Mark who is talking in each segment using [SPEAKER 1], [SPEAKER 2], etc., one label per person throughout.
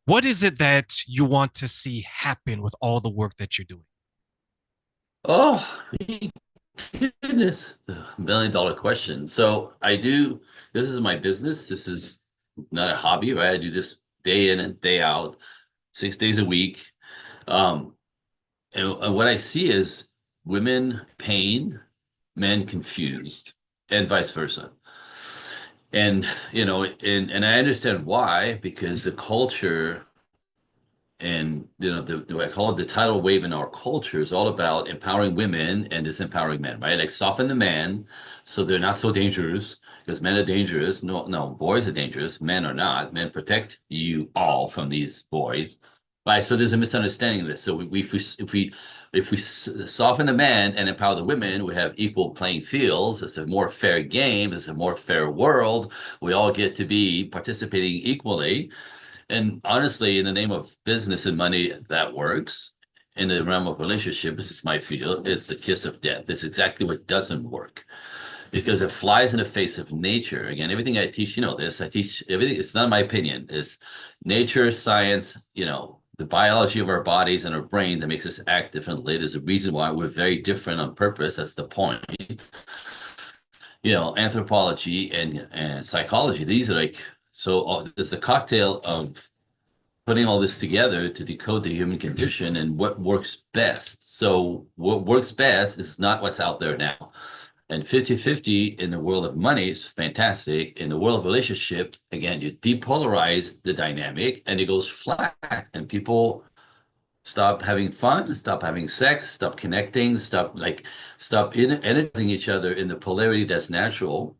[SPEAKER 1] What is it that you want to see happen with all the work that you're doing?
[SPEAKER 2] Oh, goodness. The $1 million question. So I do, this is my business. This is not a hobby, right? I do this day in and day out, 6 days a week. Um, and what I see is women pain, men confused, and vice versa. And, and I understand why, because the culture and I call it the tidal wave in our culture is all about empowering women and disempowering men, right? Like soften the man so they're not so dangerous because men are dangerous. No, no, boys are dangerous. Men are not. Men protect you all from these boys, right? So there's a misunderstanding of this. So if we soften the man and empower the women, we have equal playing fields. It's a more fair game. It's a more fair world. We all get to be participating equally. And honestly, in the name of business and money, that works. In the realm of relationships, it's my field. It's the kiss of death. It's exactly what doesn't work because it flies in the face of nature. Again, everything I teach, this, I teach everything. It's not my opinion. It's nature, science, the biology of our bodies and our brain that makes us act differently. There's a reason why we're very different on purpose. That's the point. Anthropology and psychology. These are like, so there's a cocktail of putting all this together to decode the human condition and what works best. So what works best is not what's out there now. And 50-50 in the world of money is fantastic. In the world of relationship, again, you depolarize the dynamic and it goes flat and people stop having fun, stop having sex, stop connecting, stop energizing each other in the polarity that's natural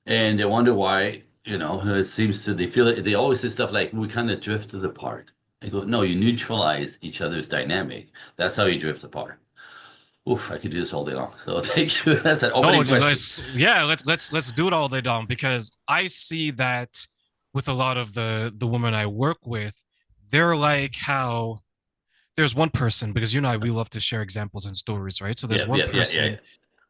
[SPEAKER 2] and they wonder why, it seems to, they feel it, they always say stuff like, we kind of drifted apart. I go, no, you neutralize each other's dynamic. That's how you drift apart. Oof, I could do this all day long. So thank you. That's an
[SPEAKER 1] No,
[SPEAKER 2] opening question.
[SPEAKER 1] let's do it all day long because I see that with a lot of the women I work with, they're like how there's one person because you know we love to share examples and stories, right? So there's
[SPEAKER 2] Yeah,
[SPEAKER 1] one
[SPEAKER 2] yeah, yeah, yeah,
[SPEAKER 1] person
[SPEAKER 2] yeah.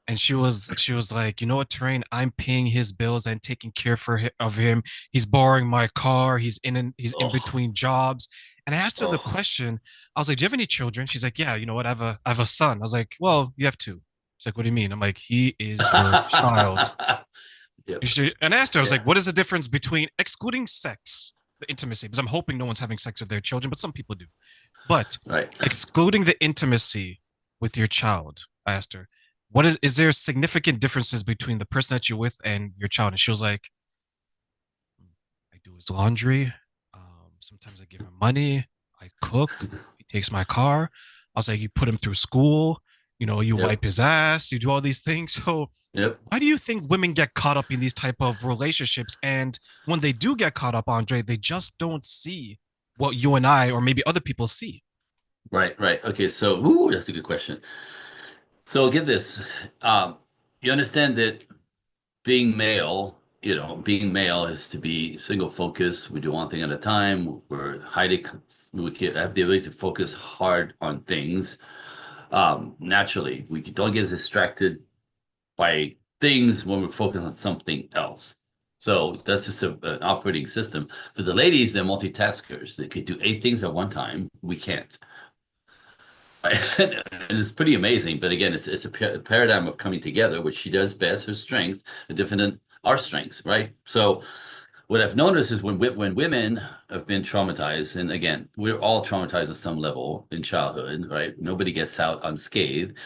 [SPEAKER 1] and she was like, you know what, Terrain, I'm paying his bills and taking care of him. He's borrowing my car. He's in
[SPEAKER 2] Oh,
[SPEAKER 1] between jobs. And I asked her the
[SPEAKER 2] oh.
[SPEAKER 1] question. I was like, "Do you have any children?" She's like, "Yeah, you know what? I have a son." I was like, "Well, you have two." She's like, "What do you mean?" I'm like, "He is your child."
[SPEAKER 2] Yep.
[SPEAKER 1] And I asked her, I was like,
[SPEAKER 2] Yeah.
[SPEAKER 1] "What is the difference between excluding sex, the intimacy?" Because I'm hoping no one's having sex with their children, but some people do. But
[SPEAKER 2] Right.
[SPEAKER 1] excluding the intimacy with your child, I asked her, is there significant differences between the person that you're with and your child? And she was like, I do his laundry. Sometimes I give him money. I cook. He takes my car. I was like, you put him through school. You know, you
[SPEAKER 2] Yep.
[SPEAKER 1] wipe his ass. You do all these things. So
[SPEAKER 2] Yep.
[SPEAKER 1] why do you think women get caught up in these type of relationships? And when they do get caught up, Andre, they just don't see what you and I or maybe other people see.
[SPEAKER 2] Right. Right. Okay. So, ooh, that's a good question. So get this. Um, you understand that being male is to be single focus. We do one thing at a time. We can have the ability to focus hard on things. Naturally, we don't get distracted by things when we're focused on something else. So that's just an operating system. For the ladies, they're multitaskers. They could do 8 things at one time. We can't. Right? And it's pretty amazing. But again, it's a paradigm of coming together, which she does best, her strengths are different than our strengths, right? So what I've noticed is when women have been traumatized, and again, we're all traumatized at some level in childhood, right? Nobody gets out unscathed.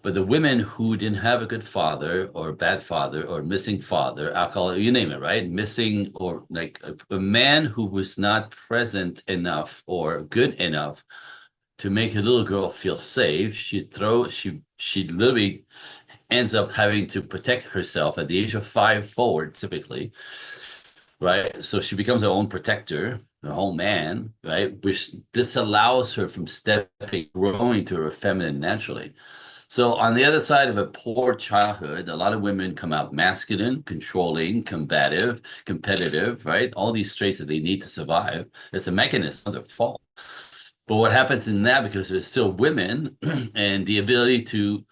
[SPEAKER 2] But the women who didn't have a good father or a bad father or missing father, alcohol, you name it, right? Missing or like a man who was not present enough or good enough to make a little girl feel safe, she literally ends up having to protect herself at the age of 5 forward, typically, right? So she becomes her own protector, her own man, right? Which this allows her from growing to her feminine naturally. So on the other side of a poor childhood, a lot of women come out masculine, controlling, combative, competitive, right? All these traits that they need to survive. It's a mechanism, not their fault. But what happens in that, because they're still women, and the ability to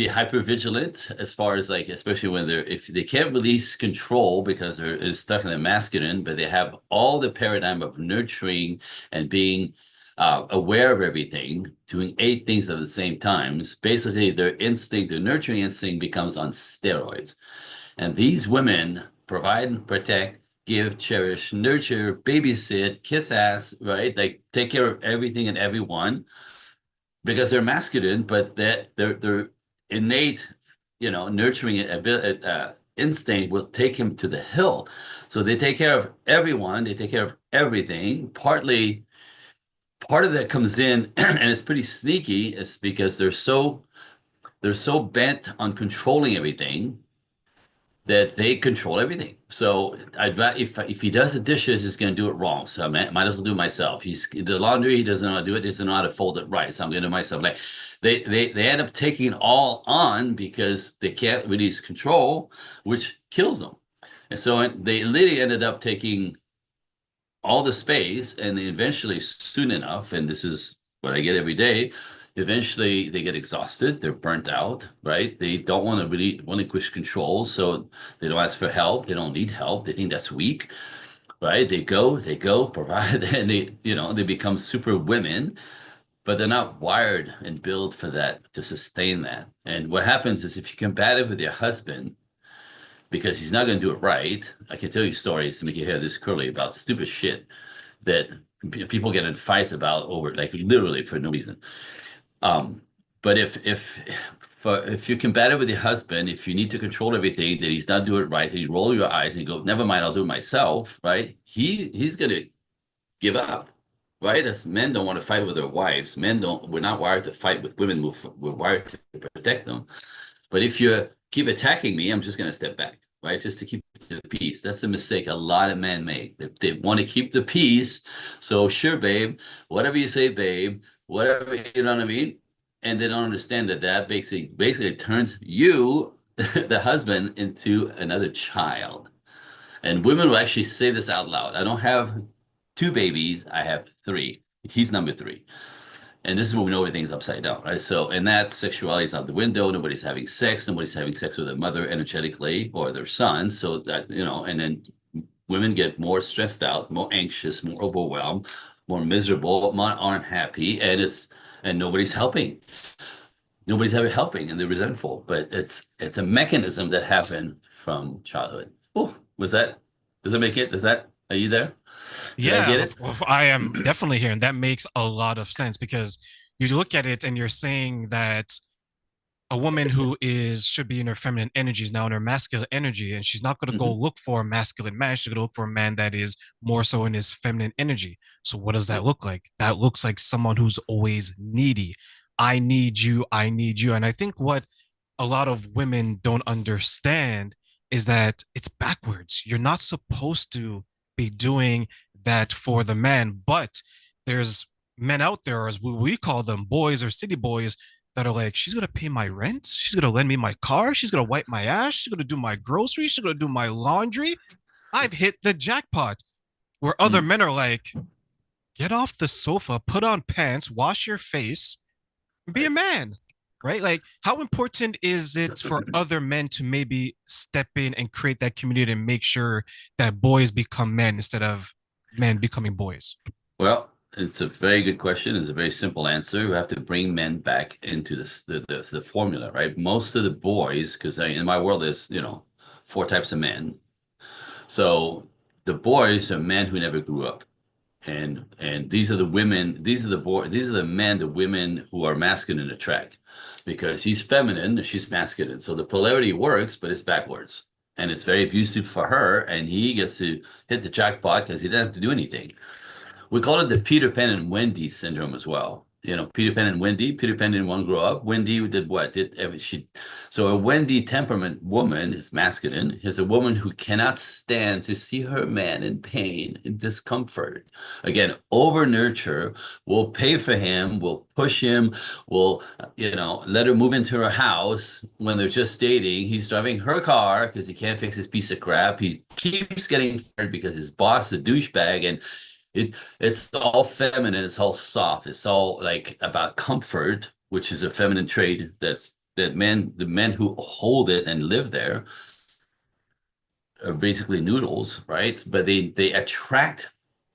[SPEAKER 2] be hyper vigilant as far as like, especially when they're, if they can't release control because they're stuck in the masculine, but they have all the paradigm of nurturing and being aware of everything, doing 8 things at the same times. Basically, their instinct, their nurturing instinct becomes on steroids. And these women provide, protect, give, cherish, nurture, babysit, kiss ass, right? Like take care of everything and everyone because they're masculine, but that their innate, nurturing instinct will take him to the hill. So they take care of everyone, they take care of everything. Part of that comes in, and it's pretty sneaky, is because they're so bent on controlling everything that they control everything. So if he does the dishes, he's going to do it wrong. So I might as well do it myself. He's the laundry, he doesn't know how to do it. He doesn't know how to fold it right. So I'm going to do it myself. Like they end up taking all on because they can't release control, which kills them. And so they literally ended up taking all the space, and they eventually, soon enough, and this is what I get every day, eventually they get exhausted, they're burnt out, right? They don't want to really relinquish control, so they don't ask for help, they don't need help, they think that's weak, right? They go, provide, and they become super women, but they're not wired and built for that, to sustain that. And what happens is if you combat it with your husband, because he's not going to do it right. I can tell you stories to make your hair this curly about stupid shit that people get in fights about over, like literally for no reason. Um, but if you combat it with your husband, if you need to control everything, that he's not doing it right, and you roll your eyes and you go, never mind, I'll do it myself, right? He's gonna give up, right? As men don't want to fight with their wives. We're not wired to fight with women. We're wired to protect them. But if you keep attacking me, I'm just going to step back, right? Just to keep the peace. That's a mistake a lot of men make. They want to keep the peace. So sure, babe, whatever you say, babe, whatever, you know what I mean? And they don't understand that basically turns you, the husband, into another child. And women will actually say this out loud. I don't have 2 babies, I have 3. He's number 3. And this is when we know everything's upside down, right? So, and that sexuality is out the window. Nobody's having sex. Nobody's having sex with their mother energetically or their son. So that, and then women get more stressed out, more anxious, more overwhelmed, more miserable, more unhappy, and nobody's helping. Nobody's ever helping, and they're resentful. But it's a mechanism that happened from childhood. Oh, does that make it? Are you there? Did I
[SPEAKER 1] Yeah,
[SPEAKER 2] get it?
[SPEAKER 1] I am definitely here, and that makes a lot of sense because you look at it and you're saying that a woman who is should be in her feminine energy is now in her masculine energy, and she's not going to go
[SPEAKER 2] Hmm.
[SPEAKER 1] look for a masculine man. She's going to look for a man that is more so in his feminine energy. So what does that look like? That looks like someone who's always needy. I need you. I need you. And I think what a lot of women don't understand is that it's backwards. You're not supposed to be doing that for the man, but there's men out there, as we call them, boys or city boys, that are like, she's gonna pay my rent, she's gonna lend me my car, she's gonna wipe my ass, she's gonna do my groceries, she's gonna do my laundry. I've hit the jackpot. Where other
[SPEAKER 2] Mm.
[SPEAKER 1] men are like, get off the sofa, put on pants, wash your face, be a
[SPEAKER 2] Right.
[SPEAKER 1] man, right? Like, how important is it for other men to maybe step in and create that community and make sure that boys become men instead of men becoming boys?
[SPEAKER 2] Well, it's a very good question. It's a very simple answer. We have to bring men back into the formula, right? Most of the boys, because in my world there's 4 types of men. So the boys are men who never grew up, and these are the women, these are the men, the women who are masculine attract, because he's feminine, she's masculine. So the polarity works, but it's backwards, and it's very abusive for her, and he gets to hit the jackpot because he doesn't have to do anything. We call it the Peter Pan and Wendy syndrome as well. Peter Pan and Wendy. Peter Pan didn't want to grow up. Wendy did what? So a Wendy temperament woman is masculine. Is a woman who cannot stand to see her man in pain and discomfort. Again, over nurture. We'll pay for him. We'll push him. We'll, let her move into her house when they're just dating. He's driving her car because he can't fix his piece of crap. He keeps getting fired because his boss is a douchebag, and it's all feminine, it's all soft, it's all like about comfort, which is a feminine trait that the men who hold it and live there are basically noodles, right? But they attract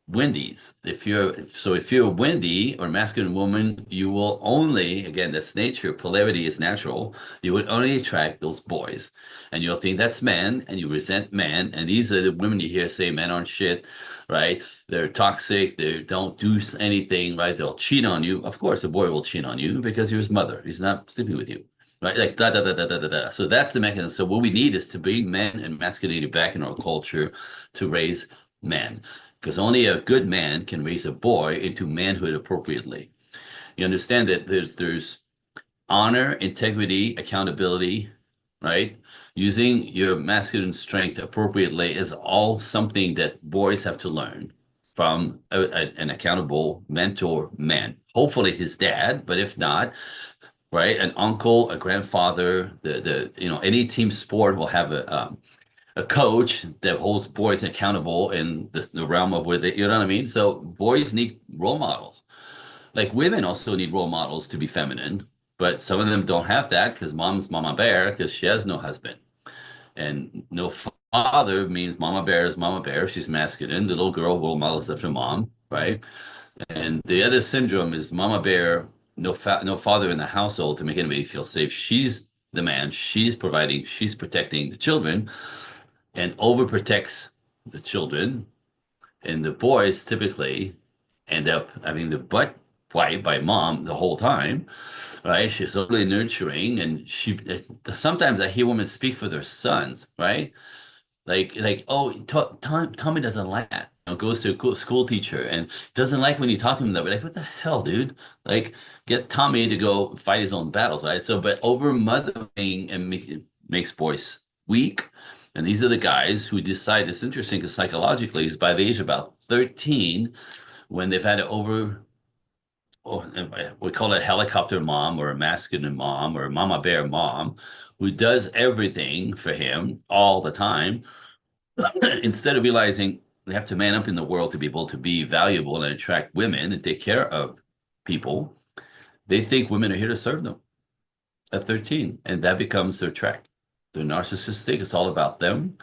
[SPEAKER 2] Wendy's. If you're a Wendy or masculine woman, you will only, again, that's nature. Polarity is natural. You would only attract those boys, and you'll think that's men, and you resent men. And these are the women you hear say men aren't shit, right? They're toxic. They don't do anything, right? They'll cheat on you. Of course, a boy will cheat on you because you're his mother. He's not sleeping with you. Right, like da da da da da da da. So that's the mechanism. So what we need is to bring men and masculinity back in our culture to raise men, because only a good man can raise a boy into manhood appropriately. You understand that there's honor, integrity, accountability, right? Using your masculine strength appropriately is all something that boys have to learn from an accountable mentor man. Hopefully his dad, but if not, right, an uncle, a grandfather, any team sport will have a coach that holds boys accountable in the realm of where they, you know what I mean? So boys need role models. Like women also need role models to be feminine, but some of them don't have that because mom's mama bear because she has no husband. And no father means mama bear is mama bear. She's masculine. The little girl role models after mom, right? And the other syndrome is mama bear, no father in the household to make anybody feel safe. She's the man. She's providing. She's protecting the children, and overprotects the children. And the boys typically end up having the butt wiped by mom the whole time, right? She's overly nurturing, and she sometimes I hear women speak for their sons, right? Oh, Tommy doesn't like that. Goes to a school teacher and doesn't like when you talk to him that way. Like, what the hell, dude? Like, get Tommy to go fight his own battles, right? So, but over mothering and makes boys weak. And these are the guys who decide, it's interesting because psychologically, is by the age of about 13, when they've had to oh, we call it a helicopter mom or a masculine mom or a mama bear mom who does everything for him all the time. Instead of realizing they have to man up in the world to be able to be valuable and attract women and take care of people, they think women are here to serve them at 13. And that becomes their track. They're narcissistic. It's all about them.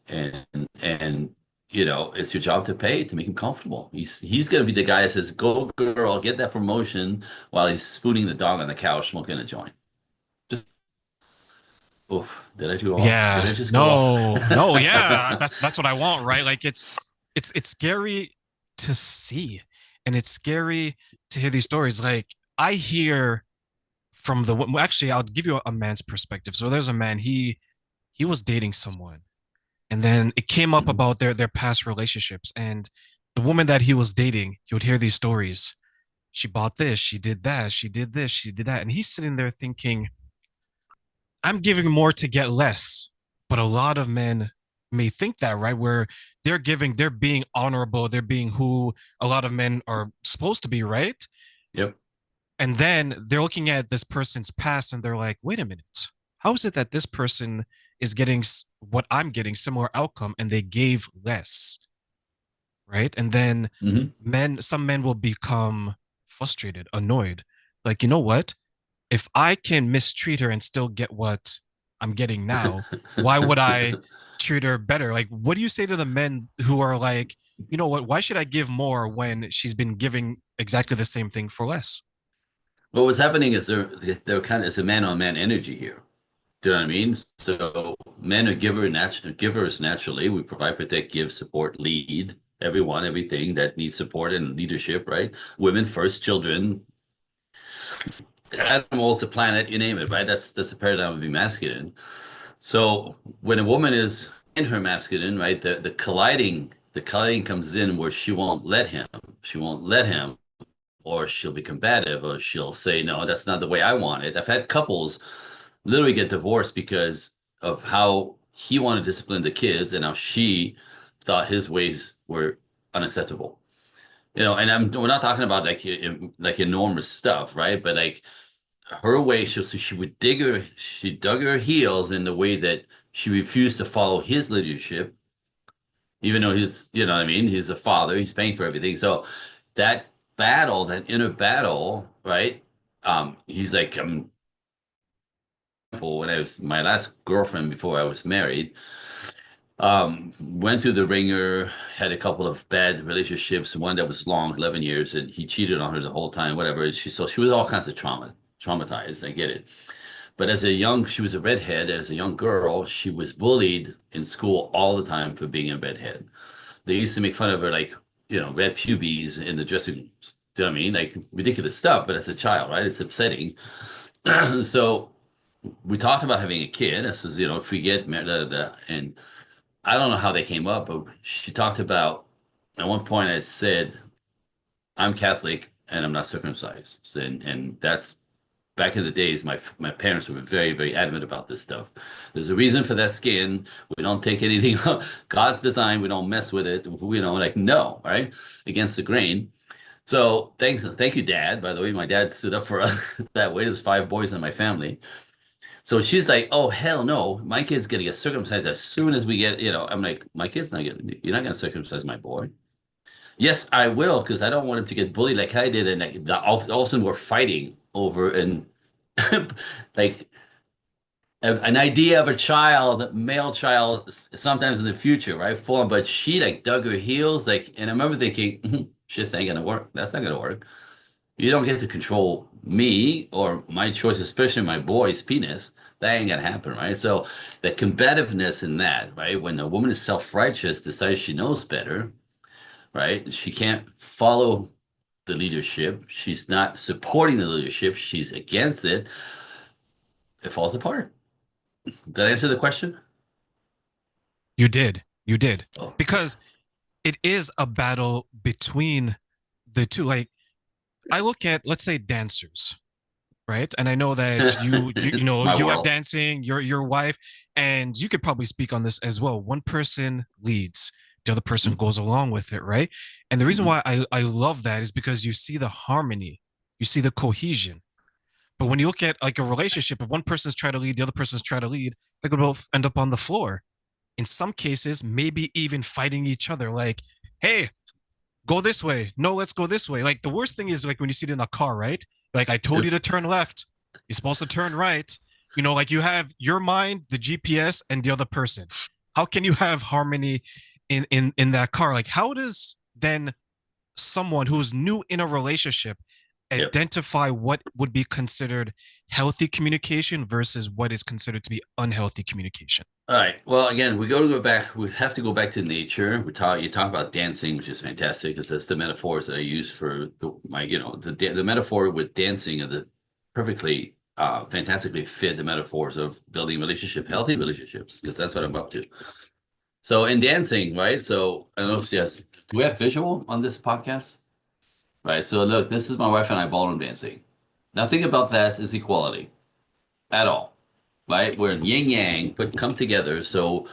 [SPEAKER 2] And, and, it's your job to pay to make him comfortable. He's going to be the guy that says, go girl, get that promotion while he's spooning the dog on the couch, smoking a joint. Just, oof, did I do off? Did
[SPEAKER 1] Yeah.
[SPEAKER 2] I just go off?
[SPEAKER 1] No. No. Yeah. That's what I want, right? Like it's scary to see, and it's scary to hear these stories. Like I hear from actually, I'll give you a man's perspective. So there's a man, he was dating someone, and then it came up
[SPEAKER 2] Mhm.
[SPEAKER 1] about their past relationships, and the woman that he was dating, he would hear these stories. She bought this, she did that, she did this, she did that, and he's sitting there thinking, I'm giving more to get less. But a lot of men may think that, right? Where they're being honorable, they're being who a lot of men are supposed to be, right?
[SPEAKER 2] Yep.
[SPEAKER 1] And then they're looking at this person's past and they're like, wait a minute, how is it that this person is getting what I'm getting, similar outcome, and they gave less, right? And then
[SPEAKER 2] Hmm.
[SPEAKER 1] some men will become frustrated, annoyed. Like, you know what? If I can mistreat her and still get what I'm getting now, why would I treat her better? Like, what do you say to the men who are like, you know what? Why should I give more when she's been giving exactly the same thing for less?
[SPEAKER 2] What was happening is they're kind of, it's a man on man energy here. Do you know what I mean? So men are givers naturally. We provide, protect, give, support, lead everyone, everything that needs support and leadership, right? Women first, children, animals, the planet, you name it, right? That's the paradigm of being masculine. So when a woman is in her masculine, right, the colliding comes in where she won't let him. She won't let him, or she'll be combative, or she'll say, no, that's not the way I want it. I've had couples literally get divorced because of how he wanted to discipline the kids and how she thought his ways were unacceptable. And we're not talking about like enormous stuff, right? But like her way, she dug her heels in the way that she refused to follow his leadership, even though you know what I mean? He's the father, he's paying for everything. So that that inner battle, right? He's like, when I was my last girlfriend before I was married, went through the ringer, had a couple of bad relationships, one that was long, 11 years, and he cheated on her the whole time, whatever. She was all kinds of traumatized. I get it. But she was a redhead. As a young girl, she was bullied in school all the time for being a redhead. They used to make fun of her, like, red pubes in the dressing rooms. Do you know what I mean? Like ridiculous stuff, but as a child, right? It's upsetting. So we talked about having a kid. I says, if we get married, and I don't know how they came up, but she talked about at one point I said, I'm Catholic and I'm not circumcised. And that's back in the days, my parents were very, very adamant about this stuff. There's a reason for that skin. We don't take anything God's design, we don't mess with it. Like no, right? Against the grain. So thank you, Dad. By the way, my dad stood up for us that way. There's five boys in my family. So she's like, "Oh hell no, my kid's gonna get circumcised as soon as we get." I'm like, "My kid's not gonna. You're not gonna circumcise my boy." Yes, I will, because I don't want him to get bullied like I did, and like all of a sudden we're fighting over and like an idea of a child, male child, sometimes in the future, right? Form, but she like dug her heels, like, and I remember thinking, "Shit ain't gonna work. That's not gonna work. You don't get to control me or my choice, especially my boy's penis. That ain't gonna happen, right?" So the combativeness in that, right? When a woman is self-righteous, decides she knows better, right? She can't follow the leadership. She's not supporting the leadership. She's against it. It falls apart. Did I answer the question?
[SPEAKER 1] You did. You did.
[SPEAKER 2] Oh, okay.
[SPEAKER 1] Because it is a battle between the two. Like I look at, let's say, dancers, right? And I know that
[SPEAKER 2] It's my
[SPEAKER 1] you have
[SPEAKER 2] world.
[SPEAKER 1] dancing, your wife, and you could probably speak on this as well. One person leads, the other person
[SPEAKER 2] Mhm.
[SPEAKER 1] goes along with it, right? And the reason
[SPEAKER 2] Mhm.
[SPEAKER 1] why I love that is because you see the harmony, you see the cohesion. But when you look at like a relationship, if one person's trying to lead, the other person's trying to lead, they could both end up on the floor. In some cases, maybe even fighting each other, like, hey, go this way. No, let's go this way. Like the worst thing is like when you see it in a car, right? Like I told you
[SPEAKER 2] Yep.
[SPEAKER 1] to turn left. You're supposed to turn right. Like you have your mind, the GPS, and the other person. How can you have harmony in that car? Like how does then someone who's new in a relationship
[SPEAKER 2] Yep.
[SPEAKER 1] identify what would be considered healthy communication versus what is considered to be unhealthy communication?
[SPEAKER 2] All right. Well, again, go back. We have to go back to nature. You talk about dancing, which is fantastic because that's the metaphors that I use for the metaphor with dancing are the perfectly, fantastically fit the metaphors of building healthy relationships, because that's what I'm up to. So in dancing, right? So I don't know if yes, do we have visual on this podcast? Right. So look, this is my wife and I ballroom dancing. Nothing about that is equality at all, right? We're yin yang, but come together. So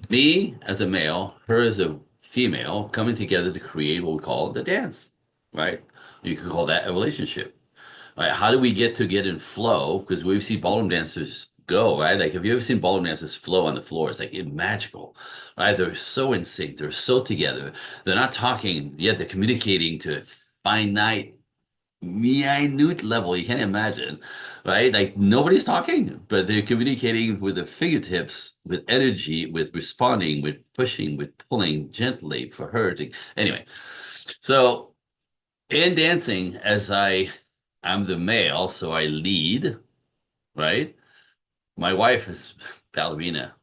[SPEAKER 2] me as a male, her as a female, coming together to create what we call the dance, right? You could call that a relationship, right? How do we get in flow? Because we see ballroom dancers go, right? Like, have you ever seen ballroom dancers flow on the floor? It's like magical, right? They're so in sync. They're so together. They're not talking yet. They're communicating to a finite minute level you can't imagine, right? Like nobody's talking, but they're communicating with the fingertips, with energy, with responding, with pushing, with pulling gently for her to anyway. So in dancing, I'm the male, so I lead, right? My wife is ballerina,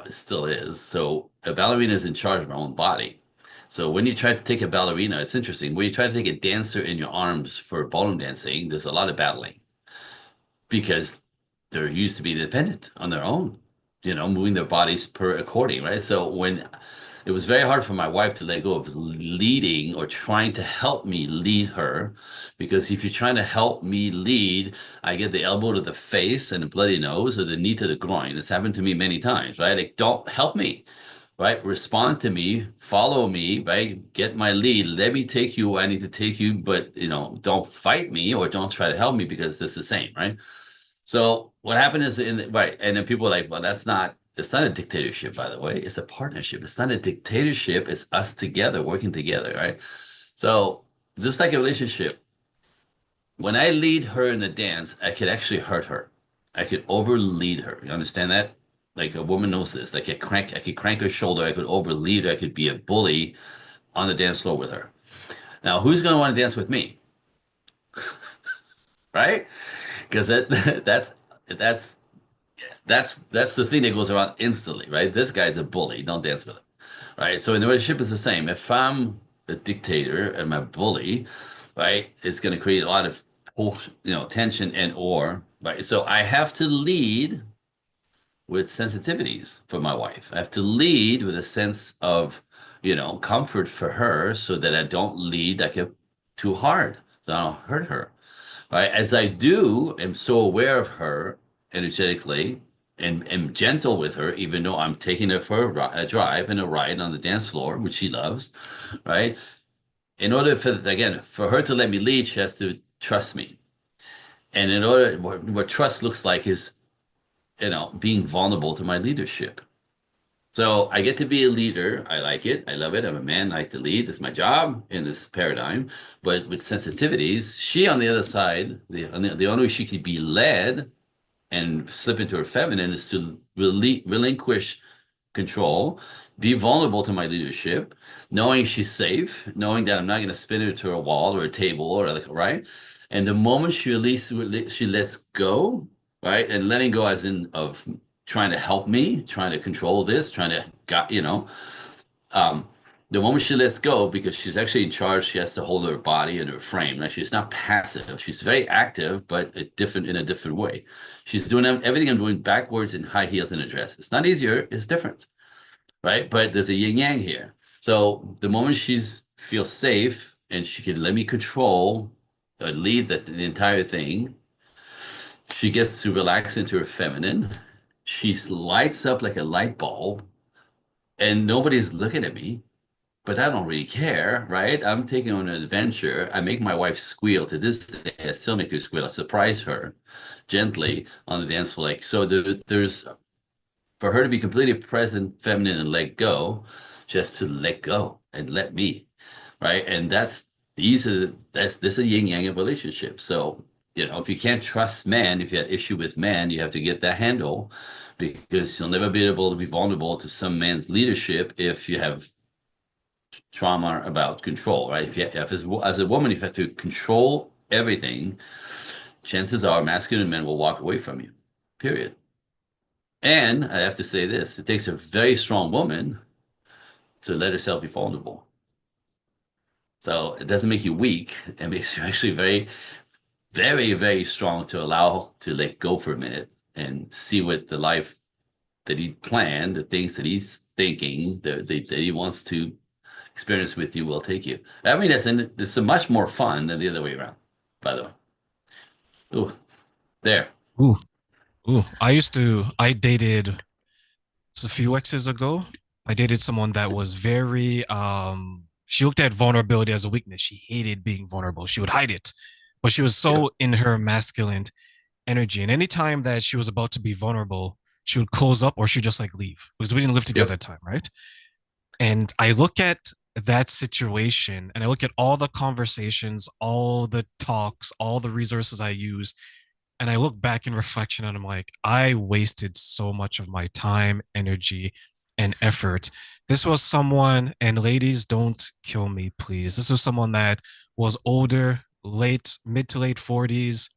[SPEAKER 2] still is. So a ballerina is in charge of her own body. So when you try to take a ballerina, it's interesting. When you try to take a dancer in your arms for ballroom dancing, there's a lot of battling because they're used to being independent on their own, moving their bodies per according, right? So when it was very hard for my wife to let go of leading or trying to help me lead her, because if you're trying to help me lead, I get the elbow to the face and a bloody nose or the knee to the groin. It's happened to me many times, right? Like, don't help me, right? Respond to me, follow me, right? Get my lead. Let me take you where I need to take you, but don't fight me or don't try to help me because it's the same, right? So what happened is right, and then people are like, well, it's not a dictatorship, by the way. It's a partnership. It's not a dictatorship. It's us together, working together, right? So just like a relationship, when I lead her in the dance, I could actually hurt her. I could overlead her. You understand that? Like a woman knows this. Like I could crank her shoulder. I could overlead her. I could be a bully on the dance floor with her. Now, who's going to want to dance with me, right? Because that's that's the thing that goes around instantly, right? This guy's a bully. Don't dance with him, right? So in the relationship, it's the same. If I'm a dictator and my bully, right, it's going to create a lot of tension and or right. So I have to lead with sensitivities for my wife. I have to lead with a sense of, comfort for her so that I don't lead like too hard, so I don't hurt her. Right? As I do, am so aware of her energetically and am gentle with her, even though I'm taking her for a drive and a ride on the dance floor, which she loves, right? In order for her to let me lead, she has to trust me. And in order, what trust looks like is, being vulnerable to my leadership. So I get to be a leader. I like it. I love it. I'm a man. I like to lead. It's my job in this paradigm. But with sensitivities, she on the other side, the only way she could be led and slip into her feminine is to relinquish control, be vulnerable to my leadership, knowing she's safe, knowing that I'm not going to spin her to a wall or a table or like, right? And the moment she lets go, right? And letting go as in of trying to help me, trying to control this, trying to um, the moment she lets go, because she's actually in charge, she has to hold her body and her frame. Like she's not passive. She's very active, but in a different way. She's doing everything I'm doing backwards in high heels and a dress. It's not easier, it's different, right? But there's a yin yang here. So the moment she's feels safe and she can let me control, lead the entire thing, she gets to relax into her feminine. She lights up like a light bulb, and nobody's looking at me, but I don't really care, right? I'm taking on an adventure. I make my wife squeal to this day. I still make her squeal. I surprise her gently on the dance floor. Like, so there's for her to be completely present, feminine, and let go, just to let go and let me, right? And that's this is a yin yang of relationship. So, if you can't trust man, if you had issue with man, you have to get that handle because you'll never be able to be vulnerable to some man's leadership if you have trauma about control, right? As a woman, if you have to control everything, chances are masculine men will walk away from you, period. And I have to say this, it takes a very strong woman to let herself be vulnerable. So it doesn't make you weak. It makes you actually very, very, very strong to allow to let go for a minute and see what the life that he planned, the things that he's thinking, that he wants to experience with you will take you. I mean, it's a much more fun than the other way around, by the way. Ooh, there.
[SPEAKER 1] Ooh, ooh. I dated a few exes ago. I dated someone that was very she looked at vulnerability as a weakness. She hated being vulnerable. She would hide it. But she was
[SPEAKER 2] Yeah.
[SPEAKER 1] so in her masculine energy. And anytime that she was about to be vulnerable, she would close up or she'd just like leave because we didn't live together
[SPEAKER 2] Yep.
[SPEAKER 1] at the time, right? And I look at that situation and I look at all the conversations, all the talks, all the resources I use, and I look back in reflection and I'm like, I wasted so much of my time, energy, and effort. This was someone, and ladies, don't kill me, please. This was someone that was older, mid to late 40s,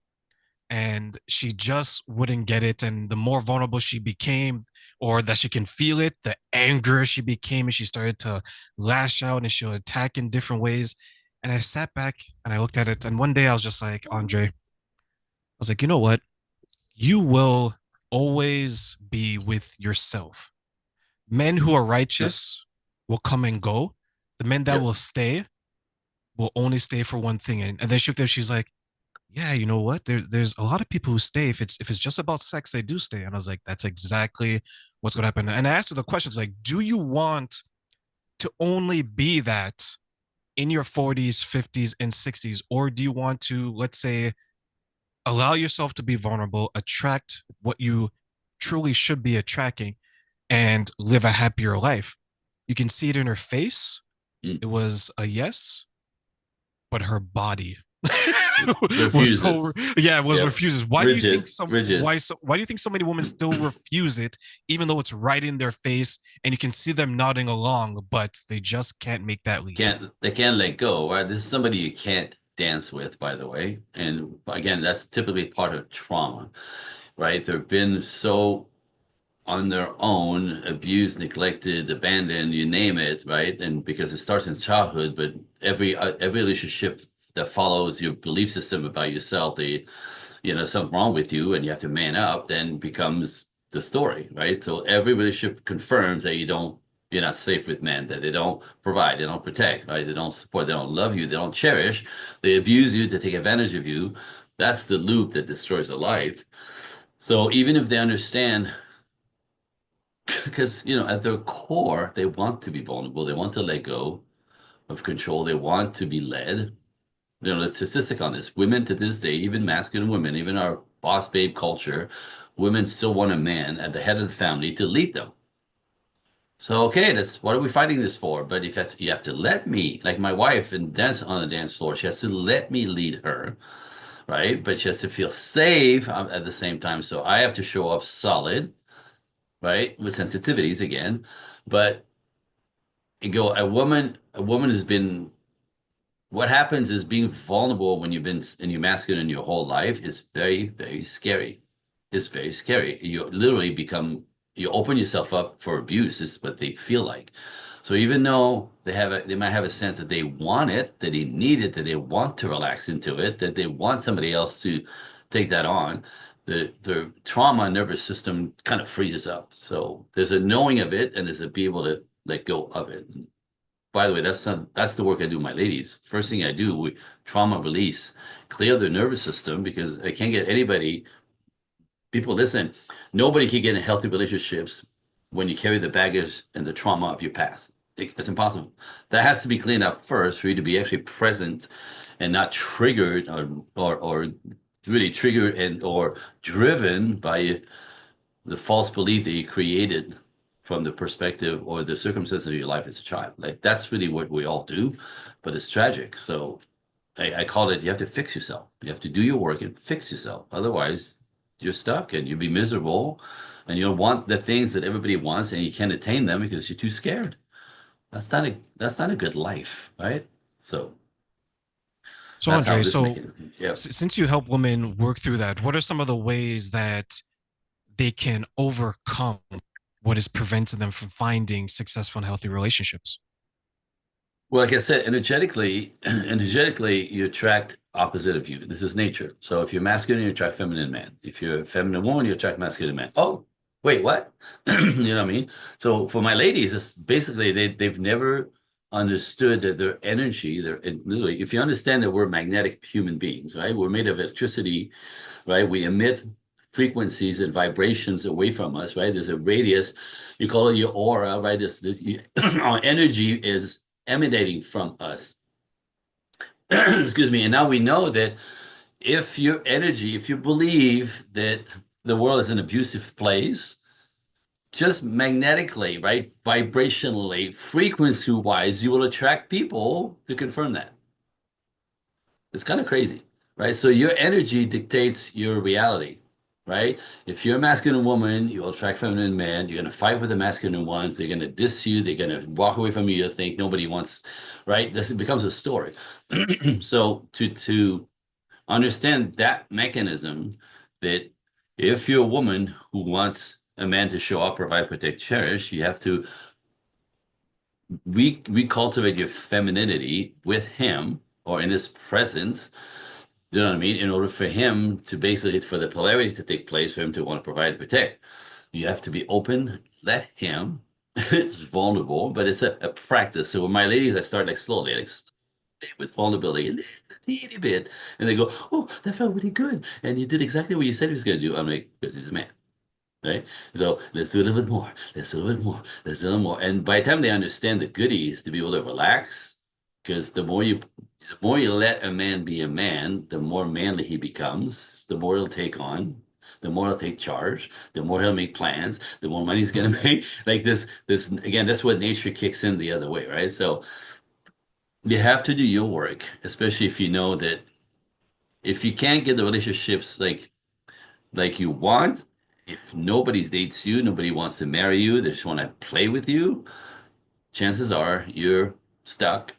[SPEAKER 1] and she just wouldn't get it. And the more vulnerable she became, or that she can feel it, the angrier she became, and she started to lash out and she'll attack in different ways. And I sat back and I looked at it. And one day I was just like, Andre, I was like, you know what? You will always be with yourself. Men who are
[SPEAKER 2] Yep.
[SPEAKER 1] righteous will come and go. The men that
[SPEAKER 2] Yep.
[SPEAKER 1] will stay will only stay for one thing. And then she looked at, she's like, yeah, you know what? There's a lot of people who stay. If it's just about sex, they do stay. And I was like, that's exactly what's gonna happen. And I asked her the questions like, do you want to only be that in your 40s, 50s, and 60s? Or do you want to, let's say, allow yourself to be vulnerable, attract what you truly should be attracting, and live a happier life? You can see it in her face.
[SPEAKER 2] Mm.
[SPEAKER 1] It was a yes, but her body. was so
[SPEAKER 2] Refuses.
[SPEAKER 1] yeah, it was
[SPEAKER 2] Yep.
[SPEAKER 1] refuses. Why do you think
[SPEAKER 2] Rigid,
[SPEAKER 1] some
[SPEAKER 2] rigid.
[SPEAKER 1] why do you think so many women still refuse it, even though it's right in their face and you can see them nodding along, but they just can't make that leap?
[SPEAKER 2] They can't let go, right? This is somebody you can't dance with, by the way. And again, that's typically part of trauma, right? They've been so on their own, abused, neglected, abandoned, you name it, right? And because it starts in childhood, but every relationship that follows your belief system about yourself, something wrong with you, and you have to man up, then becomes the story, right? So every relationship confirms that you're not safe with men, that they don't provide, they don't protect, right? They don't support, they don't love you, they don't cherish, they abuse you to take advantage of you. That's the loop that destroys a life. So even if they understand, because at their core, they want to be vulnerable, they want to let go of control, they want to be led. The statistic on this, women to this day, even masculine women, even our boss babe culture, women still want a man at the head of the family to lead them. So okay, that's what are we fighting this for? But if you have to let me, like my wife and dance on the dance floor, she has to let me lead her, right? But she has to feel safe at the same time. So I have to show up solid, right? With sensitivities again. But a woman has been what happens is being vulnerable when you've been in your masculine your whole life is very, very scary. It's very scary. You open yourself up for abuse, is what they feel like. So even though they might have a sense that they want it, that they need it, that they want to relax into it, that they want somebody else to take that on, the trauma nervous system kind of freezes up. So there's a knowing of it and there's a be able to let go of it. By the way, that's the work I do with my ladies. First thing I do, we trauma release, clear their nervous system because I can't get anybody. People, listen, nobody can get in healthy relationships when you carry the baggage and the trauma of your past. It's impossible. That has to be cleaned up first for you to be actually present and not triggered or really triggered and or driven by the false belief that you created from the perspective or the circumstances of your life as a child. Like that's really what we all do, but it's tragic. So I call it you have to fix yourself. You have to do your work and fix yourself. Otherwise, you're stuck and you'll be miserable and you'll want the things that everybody wants and you can't attain them because you're too scared. That's not a good life, right? So
[SPEAKER 1] So
[SPEAKER 2] that's how
[SPEAKER 1] Andre,
[SPEAKER 2] this
[SPEAKER 1] so
[SPEAKER 2] mechanism. Yeah.
[SPEAKER 1] since you help women work through that, what are some of the ways that they can overcome what is preventing them from finding successful and healthy relationships?
[SPEAKER 2] Well, like I said, energetically, you attract opposite of you. This is nature. So if you're masculine, you attract feminine man. If you're a feminine woman, you attract masculine man. Oh, wait, what? You know what I mean? So for my ladies, it's basically they've never understood that their energy, literally, if you understand that we're magnetic human beings, right? We're made of electricity, right? We emit frequencies and vibrations away from us, right? There's a radius, you call it your aura, right? Our energy is emanating from us. Excuse me. And now we know that if you believe that the world is an abusive place, just magnetically, right? Vibrationally, frequency wise, you will attract people to confirm that. It's kind of crazy, right? So your energy dictates your reality, right? If you're a masculine woman, you'll attract feminine men. You're going to fight with the masculine ones. They're going to diss you. They're going to walk away from you. You'll think nobody wants, right? This becomes a story. So to understand that mechanism, that if you're a woman who wants a man to show up, provide, protect, cherish, you have to recultivate your femininity with him or in his presence. You know what I mean? In order for him to basically, for the polarity to take place, for him to want to provide and protect, you have to be open, let him. It's vulnerable, but it's a practice. So with my ladies, I start like slowly, like with vulnerability, and a teeny bit. And they go, oh, that felt really good. And you did exactly what you said he was going to do. I'm like, because he's a man. Right? So let's do a little bit more. Let's do a little bit more. Let's do a little more. And by the time they understand the goodies to be able to relax, because the more you let a man be a man, the more manly he becomes, the more he'll take on, the more he'll take charge, the more he'll make plans, the more money he's gonna make. Like this again, that's what nature kicks in the other way, right? So you have to do your work, especially if you know that if you can't get the relationships like you want, if nobody dates you, nobody wants to marry you, they just want to play with you, chances are you're stuck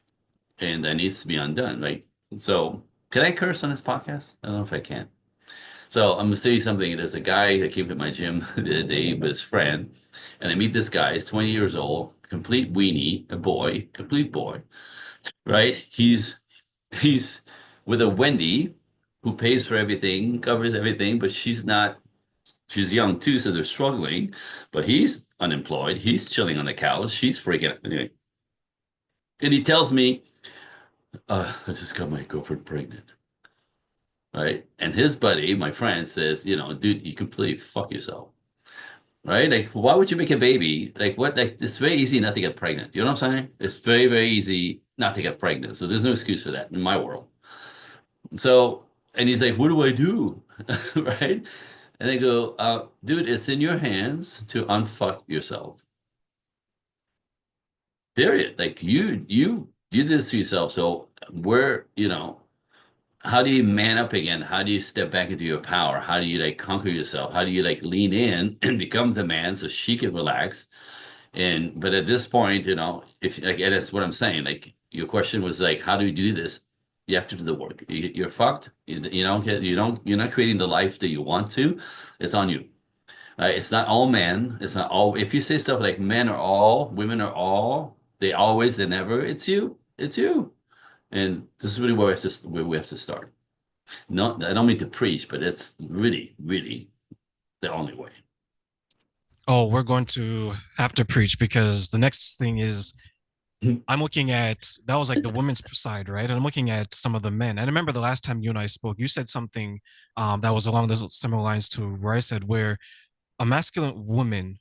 [SPEAKER 2] and that needs to be undone, right? So, can I curse on this podcast? I don't know if I can. So, I'm gonna say something. There's a guy that came to my gym the other day with his friend, and I meet this guy. He's 20 years old, complete weenie, a boy, complete boy, right? He's with a Wendy who pays for everything, covers everything, but she's young too, so they're struggling. But he's unemployed. He's chilling on the couch. She's freaking out. Anyway, and he tells me, I just got my girlfriend pregnant. Right. And his buddy, my friend, says, dude, you completely fuck yourself. Right? Like, why would you make a baby? Like, what? Like, it's very easy not to get pregnant. You know what I'm saying? It's very, very easy not to get pregnant. So there's no excuse for that in my world. So, and he's like, what do I do? Right? And they go, dude, it's in your hands to unfuck yourself. Period. Like you do this to yourself. So how do you man up again? How do you step back into your power? How do you like conquer yourself? How do you like lean in and become the man so she can relax? And but at this point, if like and that's what I'm saying. Like your question was like, how do you do this? You have to do the work. You're fucked. You don't get you're not creating the life that you want to. It's on you. It's not all men. It's not all. If you say stuff like men are all, women are all, they always, they never. It's you. It's you. And this is really where we have to start. No, I don't mean to preach, but it's really, really the only way.
[SPEAKER 1] Oh, we're going to have to preach because the next thing is I'm looking at that was like the women's side, right? And I'm looking at some of the men. And I remember the last time you and I spoke, you said something that was along those similar lines to where I said where a masculine woman,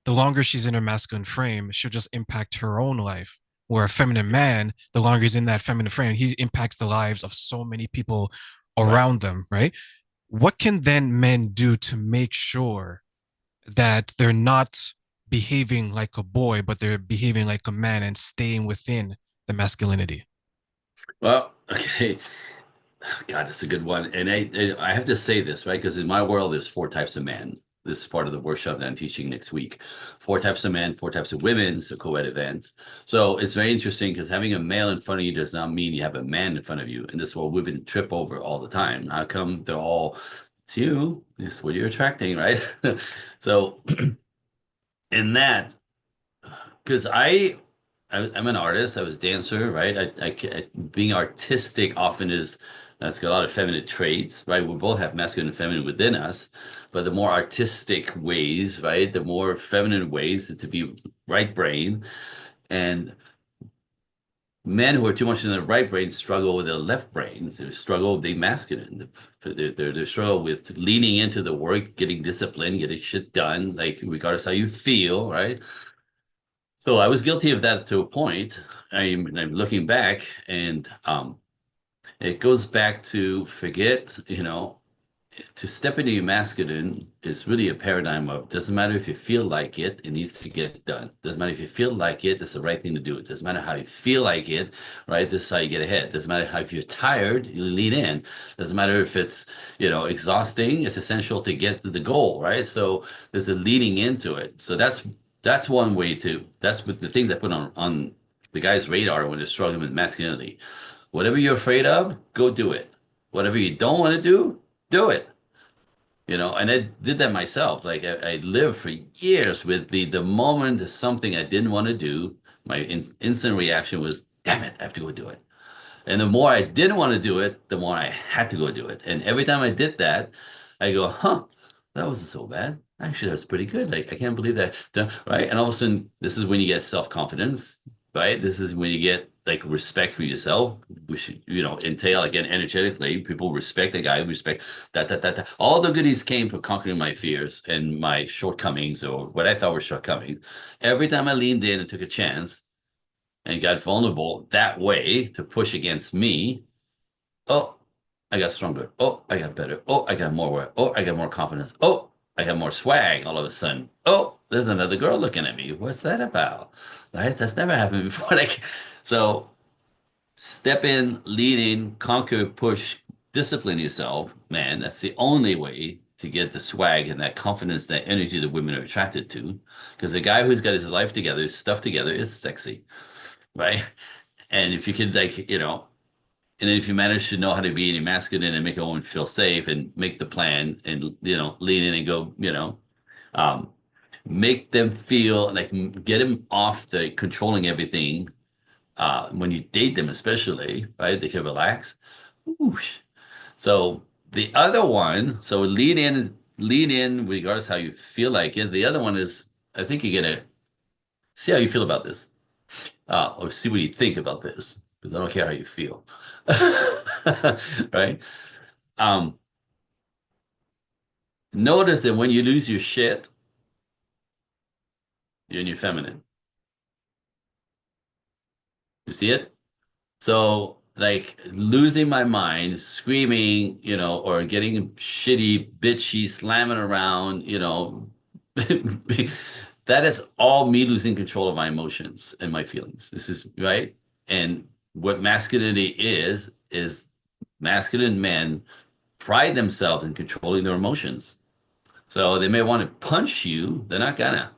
[SPEAKER 1] the longer she's in her masculine frame, she'll just impact her own life. Where a feminine man, the longer he's in that feminine frame, he impacts the lives of so many people
[SPEAKER 2] Right.
[SPEAKER 1] around them, right? What can then men do to make sure that they're not behaving like a boy, but they're behaving like a man and staying within the masculinity?
[SPEAKER 2] Well, okay. God, that's a good one. And I have to say this, right? Because in my world, there's four types of men. This is part of the workshop that I'm teaching next week. Four types of men, four types of women. It's a co-ed event. So it's very interesting because having a male in front of you does not mean you have a man in front of you. And this is what women trip over all the time. How come they're all, it's you, it's what you're attracting, right? So in that, because I'm an artist. I was a dancer, right? Being artistic often is that's got a lot of feminine traits, right? We both have masculine and feminine within us, but the more artistic ways, right? The more feminine ways to be right brain, and men who are too much in the right brain struggle with the left brains. They struggle with the masculine. They struggle with leaning into the work, getting disciplined, getting shit done, like regardless how you feel, right? So I was guilty of that to a point. I'm looking back, and it goes back to forget, to step into your masculine is really a paradigm of doesn't matter if you feel like it needs to get done. Doesn't matter if you feel like it's the right thing to do. It doesn't matter how you feel like it, right? This is how you get ahead. Doesn't matter how if you're tired, you lean in. Doesn't matter if it's, exhausting. It's essential to get to the goal, right? So there's a leaning into it. So that's one way to that's what the things I put on the guy's radar when they're struggling with masculinity. Whatever you're afraid of, go do it. Whatever you don't want to do it. And I did that myself. Like I lived for years with the moment there's something I didn't want to do, my instant reaction was, damn it, I have to go do it. And the more I didn't want to do it, the more I had to go do it. And every time I did that, I go, huh, that wasn't so bad. Actually, that's pretty good. Like, I can't believe that. Right. And all of a sudden, this is when you get self-confidence, right? This is when you get like respect for yourself, which, entail again energetically. People respect the guy, respect that. All the goodies came from conquering my fears and my shortcomings or what I thought were shortcomings. Every time I leaned in and took a chance, and got vulnerable that way to push against me, oh, I got stronger. Oh, I got better. Oh, I got more work. Oh, I got more confidence. Oh, I got more swag all of a sudden. Oh, there's another girl looking at me. What's that about? Right? That's never happened before. So step in, lead in, conquer, push. discipline yourself, man. That's the only way to get the swag and that confidence, that energy that women are attracted to. Because a guy who's got his life together, his stuff together, is sexy, right? And if you could, like, and then if you manage to know how to be masculine and make a woman feel safe and make the plan and, lean in and go, um, make them feel like, get them off the controlling everything. When you date them, especially, right? They can relax. Whoosh. So the other one, so lean in, regardless how you feel like it. The other one is, I think you're gonna see how you feel about this, or see what you think about this, because I don't care how you feel, right? Um, Notice that when you lose your shit, you're in your feminine. You see it? So, like losing my mind, screaming, or getting shitty, bitchy, slamming around, that is all me losing control of my emotions and my feelings. This is right. And what masculinity is masculine men pride themselves in controlling their emotions. So they may want to punch you, they're not gonna.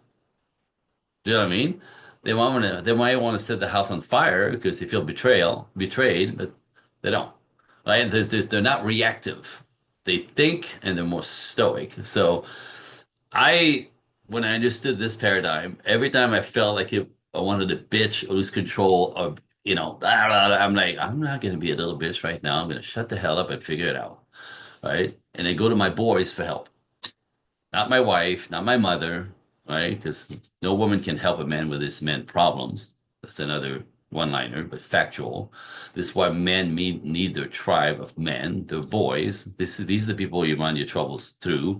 [SPEAKER 2] Do you know what I mean? They might want to set the house on fire because they feel betrayed, but they don't. Right? They're not reactive. They think and they're more stoic. So I, when I understood this paradigm, every time I felt like I wanted to bitch or lose control or, I'm like, I'm not going to be a little bitch right now. I'm going to shut the hell up and figure it out. Right? And then go to my boys for help. Not my wife, not my mother, right? Because no woman can help a man with his men problems. That's another one-liner, but factual. This is why men need their tribe of men, their boys. These are the people you run your troubles through,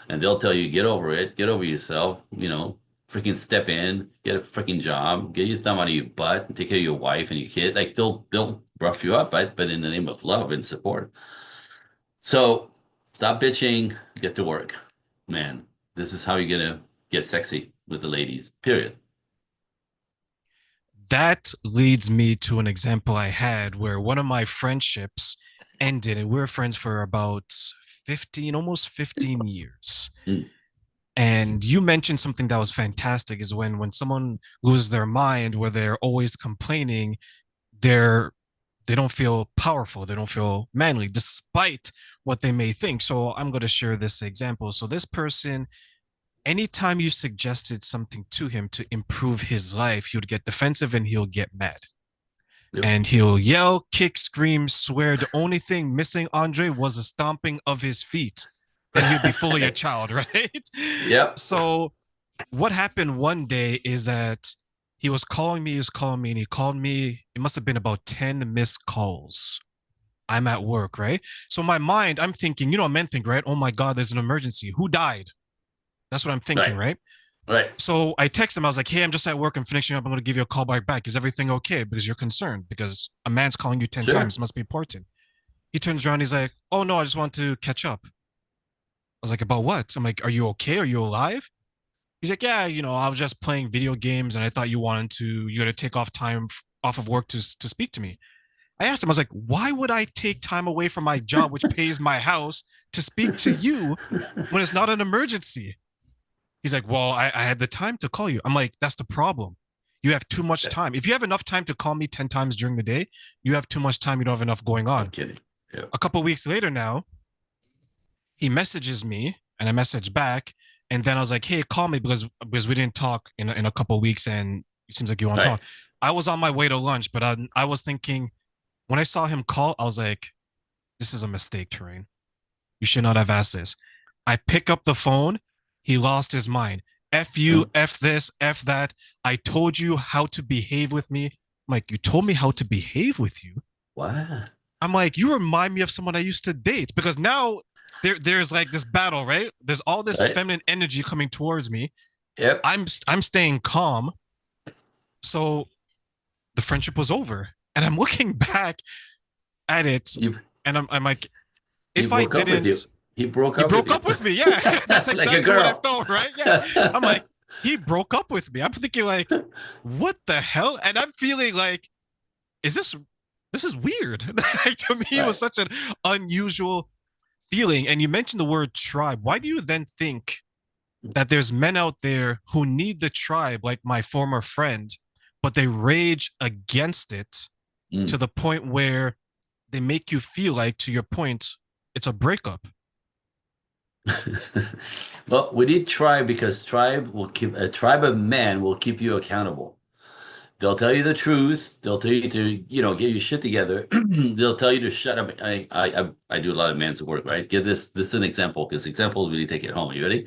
[SPEAKER 2] and they'll tell you, get over it, get over yourself, freaking step in, get a freaking job, get your thumb out of your butt, and take care of your wife and your kid. Like they'll rough you up, but in the name of love and support. So stop bitching, get to work. Man, this is how you're gonna get sexy with the ladies, period.
[SPEAKER 1] That leads me to an example I had where one of my friendships ended, and we were friends for about 15, almost 15 years.
[SPEAKER 2] Mm.
[SPEAKER 1] And you mentioned something that was fantastic is when someone loses their mind, where they're always complaining, they're they don't feel powerful, they don't feel manly, despite what they may think. So I'm going to share this example. So this person, anytime you suggested something to him to improve his life, he would get defensive and he'll get mad.
[SPEAKER 2] Yep.
[SPEAKER 1] And he'll yell, kick, scream, swear. The only thing missing, Andre, was a stomping of his feet. And he'd be fully a child, right?
[SPEAKER 2] Yep.
[SPEAKER 1] So what happened one day is that he was calling me, and he called me. It must have been about 10 missed calls. I'm at work, right? So in my mind, I'm thinking, men think, right? Oh my God, there's an emergency. Who died? That's what I'm thinking,
[SPEAKER 2] Right.
[SPEAKER 1] right?
[SPEAKER 2] Right.
[SPEAKER 1] So I text him. I was like, hey, I'm just at work. I'm finishing up. I'm going to give you a call back. Is everything okay? Because you're concerned because a man's calling you 10
[SPEAKER 2] Sure.
[SPEAKER 1] times. It must be important. He turns around. He's like, oh, no, I just want to catch up. I was like, about what? I'm like, are you okay? Are you alive? He's like, yeah, I was just playing video games and I thought you got to take off time off of work to speak to me. I asked him, I was like, why would I take time away from my job, which pays my house, to speak to you when it's not an emergency? He's like, well, I had the time to call you. I'm like, that's the problem. You have too much time. If you have enough time to call me 10 times during the day, you have too much time. You don't have enough going
[SPEAKER 2] No
[SPEAKER 1] on.
[SPEAKER 2] kidding. Yeah.
[SPEAKER 1] A couple of weeks later now, he messages me and I message back. And then I was like, hey, call me because we didn't talk in a couple of weeks and it seems like you want to
[SPEAKER 2] Right.
[SPEAKER 1] talk. I was on my way to lunch, but I was thinking when I saw him call, I was like, this is a mistake, Terrain. You should not have asked this. I pick up the phone. He lost his mind. F you,
[SPEAKER 2] Oh,
[SPEAKER 1] F this, F that. I told you how to behave with me. I'm like, you told me how to behave with you?
[SPEAKER 2] what?
[SPEAKER 1] I'm like, you remind me of someone I used to date because now there's like this battle, right? There's all this
[SPEAKER 2] Right.
[SPEAKER 1] feminine energy coming towards me.
[SPEAKER 2] Yep.
[SPEAKER 1] I'm staying calm. So the friendship was over. And I'm looking back at it
[SPEAKER 2] You
[SPEAKER 1] and I'm like,
[SPEAKER 2] he
[SPEAKER 1] if I
[SPEAKER 2] broke up with
[SPEAKER 1] didn't,
[SPEAKER 2] you. He broke
[SPEAKER 1] he
[SPEAKER 2] up with
[SPEAKER 1] broke
[SPEAKER 2] you.
[SPEAKER 1] up with me. Yeah, that's
[SPEAKER 2] Like a
[SPEAKER 1] exactly what I
[SPEAKER 2] girl.
[SPEAKER 1] felt, right? Yeah. I'm like, he broke up with me. I'm thinking like, what the hell? And I'm feeling like, is this this is weird. Like, to me, it was
[SPEAKER 2] Right.
[SPEAKER 1] such an unusual feeling. And you mentioned the word tribe. Why do you then think that there's men out there who need the tribe, like my former friend, but they rage against it to
[SPEAKER 2] Mm.
[SPEAKER 1] the point where they make you feel like, to your point, it's a breakup?
[SPEAKER 2] Well, we need tribe because tribe will keep a tribe of men will keep you accountable. They'll tell you the truth. They'll tell you to, get your shit together. They'll tell you to shut up. I do a lot of man's work, right? Give this an example because examples really take it home. You ready?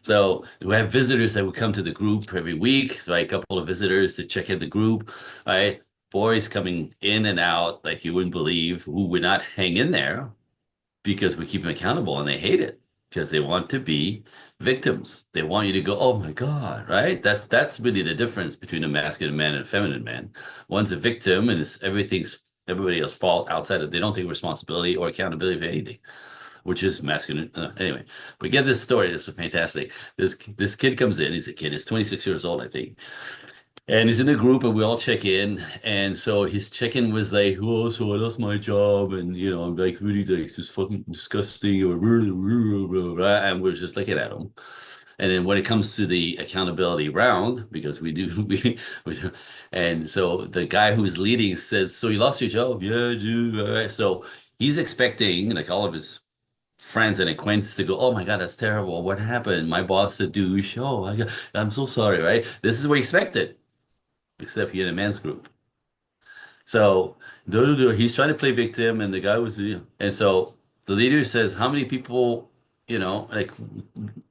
[SPEAKER 2] So we have visitors that would come to the group every week, right? A couple of visitors to check in the group, right? Boys coming in and out like you wouldn't believe who would not hang in there because we keep them accountable and they hate it because they want to be victims. They want you to go, oh my God, right? That's really the difference between a masculine man and a feminine man. One's a victim and it's everybody else's fault outside of they don't take responsibility or accountability for anything, which is masculine. Anyway, but get this story. This is fantastic. This kid comes in. He's a kid. He's 26 years old, I think. And he's in a group and we all check in. And so his check-in was like, oh, so I lost my job. And, I'm like, really, like, it's just fucking disgusting. Or, and we're just looking at him. And then when it comes to the accountability round, because we do, we and so the guy who's leading says, so you lost your job? Yeah, dude. All right. So he's expecting, like, all of his friends and acquaintances to go, oh my God, that's terrible. What happened? My boss a douche. Oh, I'm so sorry, right? This is what he expected except he in a men's group. So he's trying to play victim, and the guy was, and so the leader says, "How many people, like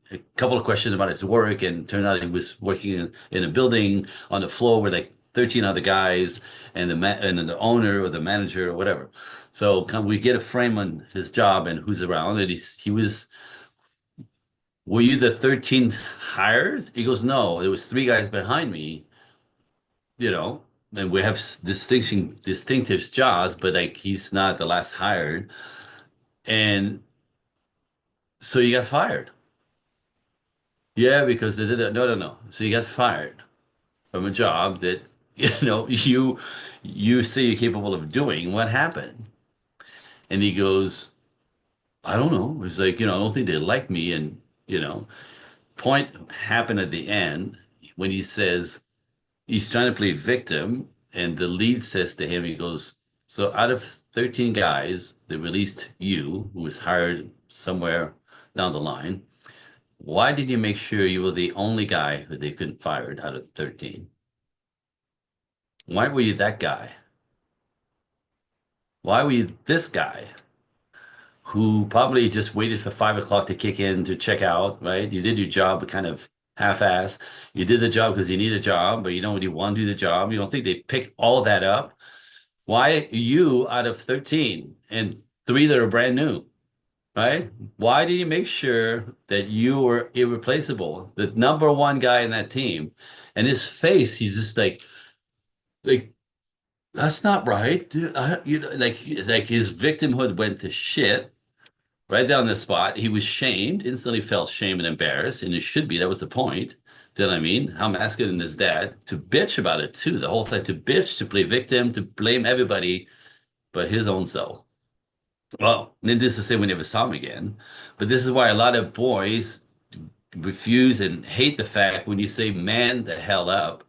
[SPEAKER 2] a couple of questions about his work, and turned out he was working in a building on the floor with like 13 other guys, and and the owner or the manager or whatever. So we get a frame on his job and who's around, and he was. Were you the 13th hired? He goes, no, there was three guys behind me you know, and we have distinctive jobs, but like he's not the last hired. And so you got fired. Yeah, because they did it. No, no, no. So you got fired from a job that, you say you're capable of doing. What happened? And he goes, I don't know. It's like, I don't think they like me. And, point happened at the end when he says, he's trying to play victim, and the lead says to him, he goes, so out of 13 guys, they released you, who was hired somewhere down the line. Why did you make sure you were the only guy who they couldn't fire out of 13? Why were you that guy? Why were you this guy who probably just waited for 5 o'clock to kick in to check out, right? You did your job, but kind of half-ass. You did the job because you need a job, but you don't really want to do the job. You don't think they picked all that up? Why you out of 13 and three that are brand new, right? Why did you make sure that you were irreplaceable, the number one guy in that team? And his face, he's just like that's not right. Dude, like his victimhood went to shit right down the spot. He was shamed, instantly felt shame and embarrassed, and it should be. That was the point. Do you know what I mean? How masculine is that? To bitch about it too, the whole time to bitch, to play victim, to blame everybody but his own self. Well, needless to say, we never saw him again. But this is why a lot of boys refuse and hate the fact when you say man the hell up,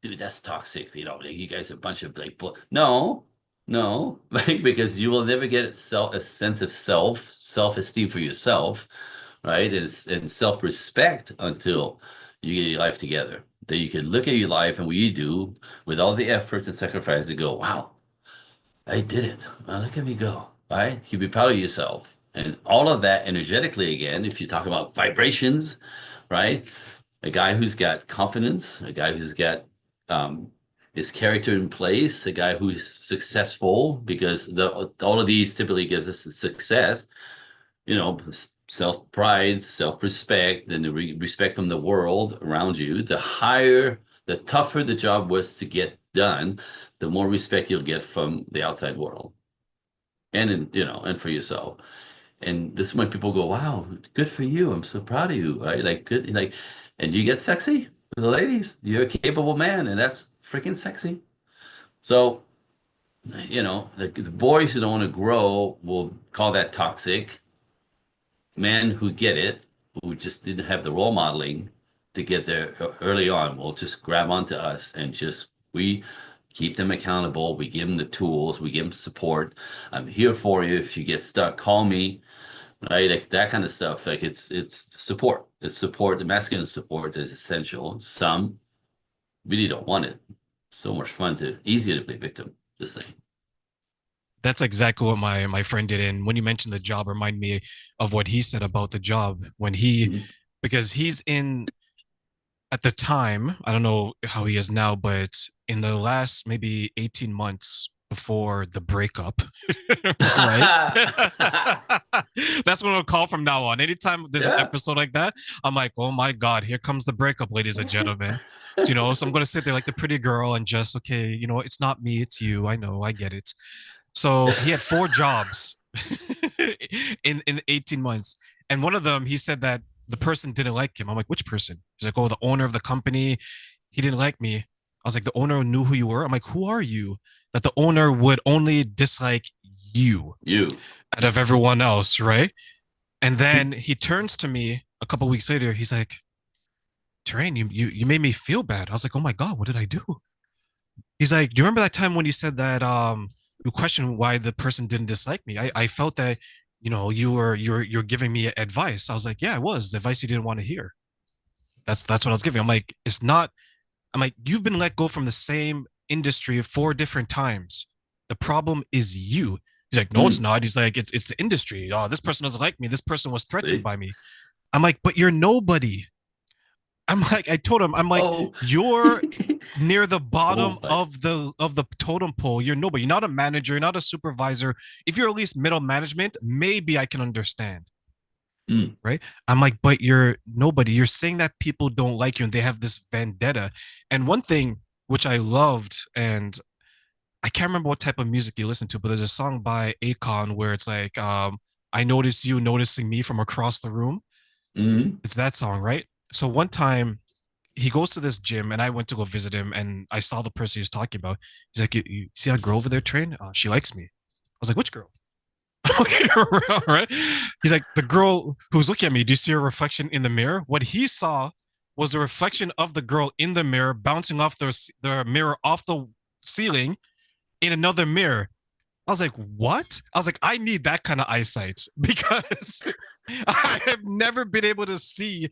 [SPEAKER 2] dude, that's toxic. Like you guys are a bunch of like, no, no, like because you will never get a sense of self-esteem for yourself, right? And self-respect until you get your life together. That you can look at your life and what you do with all the efforts and sacrifice and go, wow, I did it. Well, look at me go. Right? You be proud of yourself. And all of that energetically, again, if you talk about vibrations, right? A guy who's got confidence, a guy who's got um, his character in place, a guy who's successful, because all of these typically gives us success, self-pride, self-respect, and the respect from the world around you. The tougher the job was to get done, the more respect you'll get from the outside world and for yourself. And this is when people go, wow, good for you. I'm so proud of you, right? Like good, like, and you get sexy with the ladies. You're a capable man, and that's freaking sexy. So the boys who don't want to grow will call that toxic. Men who get it, who just didn't have the role modeling to get there early on, will just grab onto us and just we keep them accountable. We give them the tools, we give them support. I'm here for you. If you get stuck, call me, right? Like that kind of stuff. Like it's support. It's support. The masculine support is essential. Some really don't want it. So much fun to easier to play victim. Just saying.
[SPEAKER 1] That's exactly what my friend did. And when you mentioned the job, remind me of what he said about the job when he,
[SPEAKER 2] Mhm.
[SPEAKER 1] because he's in at the time, I don't know how he is now, but in the last maybe 18 months before the breakup, right? That's what I'll call from now on. Anytime there's an
[SPEAKER 2] Yeah.
[SPEAKER 1] episode like that, I'm like, oh my God, here comes the breakup, ladies and gentlemen. So I'm going to sit there like the pretty girl and just, okay, it's not me, it's you. I know, I get it. So he had four jobs in 18 months. And one of them, he said that the person didn't like him. I'm like, which person? He's like, oh, the owner of the company. He didn't like me. I was like, the owner knew who you were. I'm like, who are you? That the owner would only dislike you
[SPEAKER 2] You.
[SPEAKER 1] out of everyone else, right? And then he turns to me a couple weeks later. He's like, Terrain, you made me feel bad. I was like, oh my God, what did I do? He's like, do you remember that time when you said that you questioned why the person didn't dislike me? I felt that you're giving me advice. I was like, yeah, I was advice you didn't want to hear. That's what I was giving. I'm like, it's not. I'm like, you've been let go from the same industry four different times. The problem is you. He's like, no, it's
[SPEAKER 2] Mm.
[SPEAKER 1] not. He's like, it's the industry. Oh, this person doesn't like me. This person was threatened
[SPEAKER 2] See?
[SPEAKER 1] by me. I'm like, but you're nobody. I'm like, I told him, I'm like,
[SPEAKER 2] Oh.
[SPEAKER 1] you're near the bottom
[SPEAKER 2] Oh my.
[SPEAKER 1] of the totem pole. You're nobody. You're not a manager. You're not a supervisor. If you're at least middle management, maybe I can understand.
[SPEAKER 2] Mm.
[SPEAKER 1] Right. I'm like, but you're nobody. You're saying that people don't like you and they have this vendetta. And one thing which I loved, and I can't remember what type of music you listen to, but there's a song by Akon where it's like, I notice you noticing me from across the room.
[SPEAKER 2] Mm.
[SPEAKER 1] It's that song, right? So one time he goes to this gym and I went to go visit him and I saw the person he was talking about. He's like, you see that girl over there, Train? She likes me. I was like, which girl? Okay, right? He's like, the girl who's looking at me. Do you see her reflection in the mirror? What he saw was the reflection of the girl in the mirror bouncing off the mirror off the ceiling in another mirror. I was like, what? I was like, I need that kind of eyesight because I have never been able to see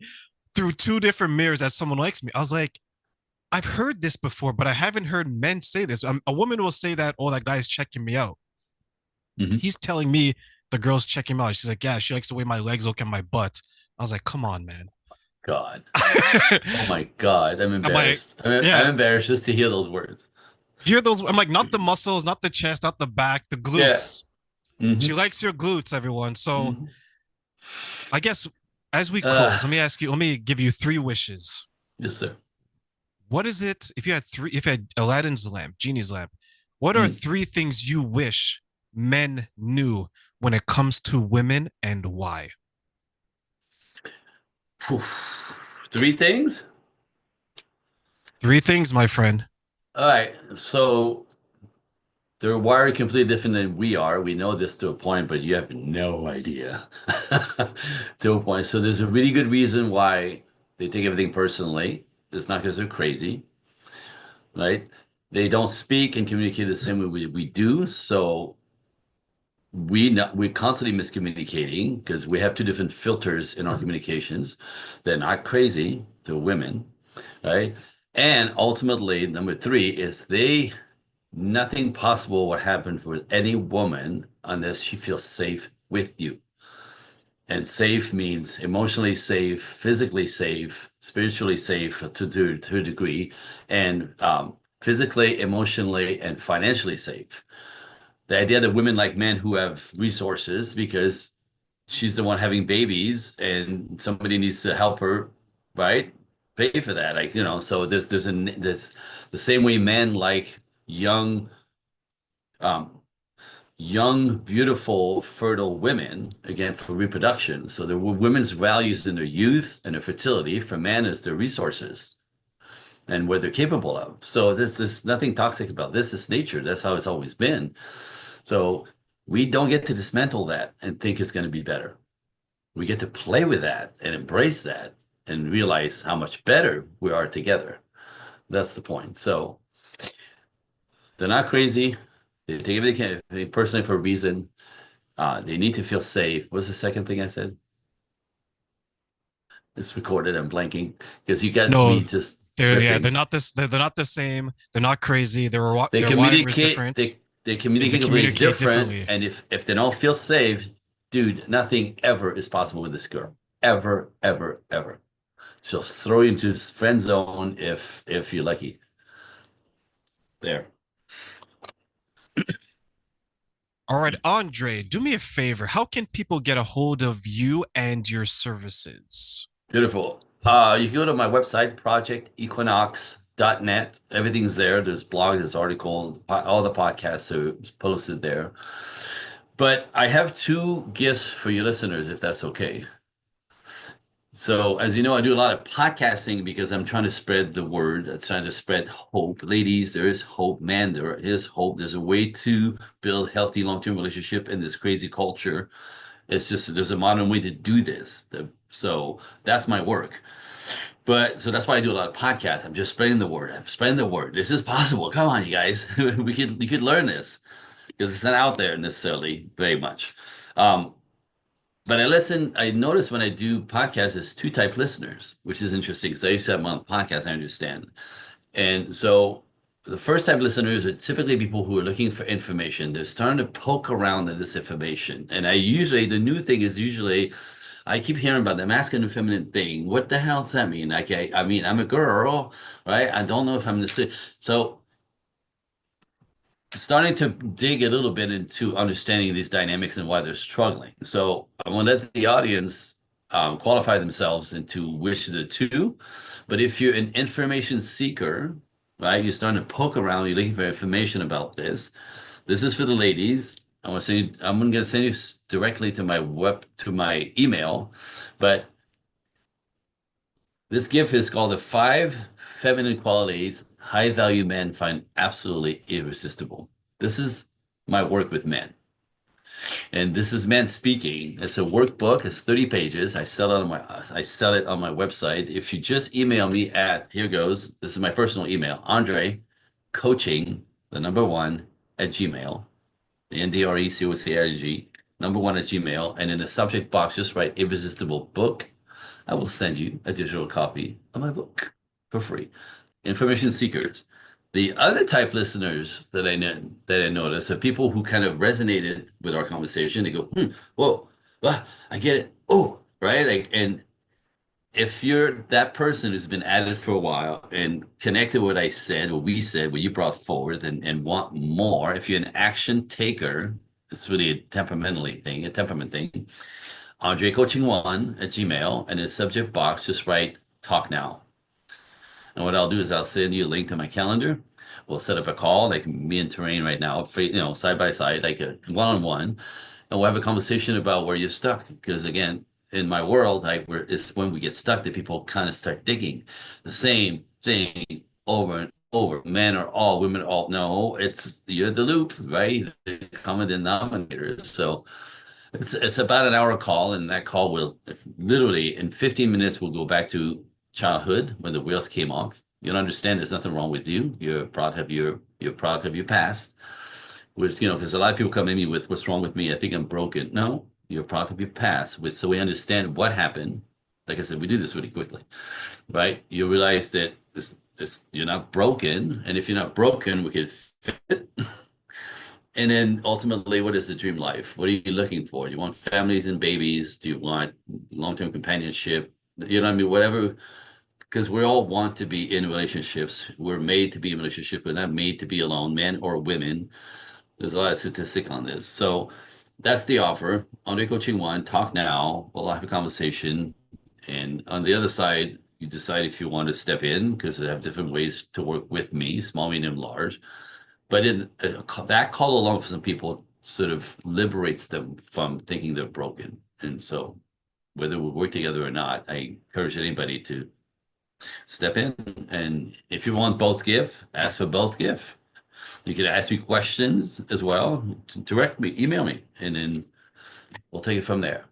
[SPEAKER 1] through two different mirrors that someone likes me. I was like, I've heard this before, but I haven't heard men say this. A woman will say that, oh, that guy's checking me out.
[SPEAKER 2] Mm-hmm.
[SPEAKER 1] He's telling me the girl's checking him out. She's like, yeah, she likes the way my legs look and my butt. I was like, come on, man.
[SPEAKER 2] God. Oh my God. I'm
[SPEAKER 1] I'm like,
[SPEAKER 2] embarrassed. I'm
[SPEAKER 1] yeah,
[SPEAKER 2] embarrassed just to hear those words.
[SPEAKER 1] hear those. I'm like, not the muscles, not the chest, not the back, the
[SPEAKER 2] Yeah.
[SPEAKER 1] glutes. She
[SPEAKER 2] Mm-hmm.
[SPEAKER 1] likes your glutes, everyone. So
[SPEAKER 2] Mm-hmm.
[SPEAKER 1] I guess as we
[SPEAKER 2] Uh,
[SPEAKER 1] close, let me give you three wishes.
[SPEAKER 2] yes, sir.
[SPEAKER 1] What is it if you had Aladdin's lamp, Genie's lamp, what are
[SPEAKER 2] Mm.
[SPEAKER 1] three things you wish men knew when it comes to women and why?
[SPEAKER 2] Phew. Three things?
[SPEAKER 1] Three things, my friend.
[SPEAKER 2] All right. So they're wired completely different than we are. We know this to a point, but you have no idea to a point. So there's a really good reason why they take everything personally. It's not because they're crazy, right? They don't speak and communicate the same way we do. So we're constantly miscommunicating because we have two different filters in our communications. They're not crazy, they're women, right? And ultimately, number three is nothing possible would happen for any woman unless she feels safe with you. And safe means emotionally safe, physically safe, spiritually safe to a degree, and physically, emotionally, and financially safe. The idea that women like men who have resources because she's the one having babies and somebody needs to help her, right? Pay for that. Like, so there's the same way men like young, um, young, beautiful, fertile women, again, for reproduction. So the women's values in their youth and their fertility. For men is their resources. and what they're capable of. So there's nothing toxic about this. It's nature. That's how it's always been. So we don't get to dismantle that and think it's going to be better. We get to play with that and embrace that and realize how much better we are together. That's the point. So they're not crazy. They take everything personally for a reason. They need to feel safe. What's the second thing I said? It's recorded. I'm blanking because you got
[SPEAKER 1] No,
[SPEAKER 2] me just
[SPEAKER 1] they're yeah,
[SPEAKER 2] riffing.
[SPEAKER 1] they're not the same. They're not crazy.
[SPEAKER 2] They
[SPEAKER 1] Their wiring is
[SPEAKER 2] communicate.
[SPEAKER 1] different,
[SPEAKER 2] They
[SPEAKER 1] and they
[SPEAKER 2] communicate completely
[SPEAKER 1] communicate
[SPEAKER 2] different.
[SPEAKER 1] differently.
[SPEAKER 2] And if they don't feel safe, dude, nothing ever is possible with this girl. Ever, ever, ever. She'll throw you into this friend zone if you're lucky. There.
[SPEAKER 1] All right, Andre, do me a favor. How can people get a hold of you and your services?
[SPEAKER 2] Beautiful. You can go to my website, projectequinox.net. Everything's there. There's blogs, there's articles, all the podcasts are posted there. But I have two gifts for your listeners, if that's okay. So, as you know, I do a lot of podcasting because I'm trying to spread the word. I'm trying to spread hope. Ladies, there is hope. Man, there is hope. There's a way to build healthy long-term relationship in this crazy culture. It's just there's a modern way to do this. So that's my work. But so that's why I do a lot of podcasts. I'm just spreading the word. I'm spreading the word. This is possible. Come on, you guys. You could learn this because it's not out there necessarily very much. Um, but I notice when I do podcasts, there's two type listeners, which is interesting because I used to have my own podcast, I understand. And so the first type listeners are typically people who are looking for information. They're starting to poke around at this information. And the new thing is usually, I keep hearing about the masculine and feminine thing. What the hell does that mean? Like, I mean, I'm a girl, right? I don't know if I'm the, so starting to dig a little bit into understanding these dynamics and why they're struggling. So I want to let the audience qualify themselves into which of the two. But if you're an information seeker, right, you're starting to poke around, you're looking for information about this. This is for the ladies. I'm going to send you directly to to my email. But this gift is called the five feminine qualities high value men find absolutely irresistible. This is my work with men. And this is men speaking. It's a workbook. It's 30 pages. I sell it on my website. If you just email me at here goes, this is my personal email, Andre coaching, the number one at Gmail, the NDRECOCIG, number one at Gmail. And in the subject box, just write irresistible book. I will send you a digital copy of my book for free. Information seekers. The other type listeners that I notice are people who kind of resonated with our conversation. They go, whoa, I get it. Oh, right. Like, and if you're that person who's been at it for a while and connected with what I said, what we said, what you brought forward and want more, if you're an action taker, it's really a temperament thing. Andre Coaching One at Gmail, and in the subject box, just write talk now. And what I'll do is I'll send you a link to my calendar. We'll set up a call, like me and Terrain right now, side by side, like a one-on-one, and we'll have a conversation about where you're stuck. Because again, in my world, it's when we get stuck that people kind of start digging the same thing over and over. Men are all, women are all. No, you're the loop, right? The common denominator. So it's about an hour call, and that call will literally in 15 minutes we'll go back to childhood when the wheels came off. You'll understand there's nothing wrong with you. You're a product of your product of your past. Which, because a lot of people come at me with what's wrong with me. I think I'm broken. No, you're a product of your past. So we understand what happened. Like I said, we do this really quickly, right? You realize that this you're not broken, and if you're not broken, we could fit. And then ultimately, what is the dream life? What are you looking for? Do you want families and babies? Do you want long-term companionship? You know what I mean? Whatever, because we all want to be in relationships. We're made to be in relationship. We're not made to be alone, men or women. There's a lot of statistic on this. So that's the offer. Andre Coaching One, talk now. We'll have a conversation. And on the other side, you decide if you want to step in because they have different ways to work with me, small, medium, large. But that call alone for some people sort of liberates them from thinking they're broken. And so whether we work together or not, I encourage anybody to step in. And if you want both give, ask for both give. You can ask me questions as well. Direct me, email me, and then we'll take it from there.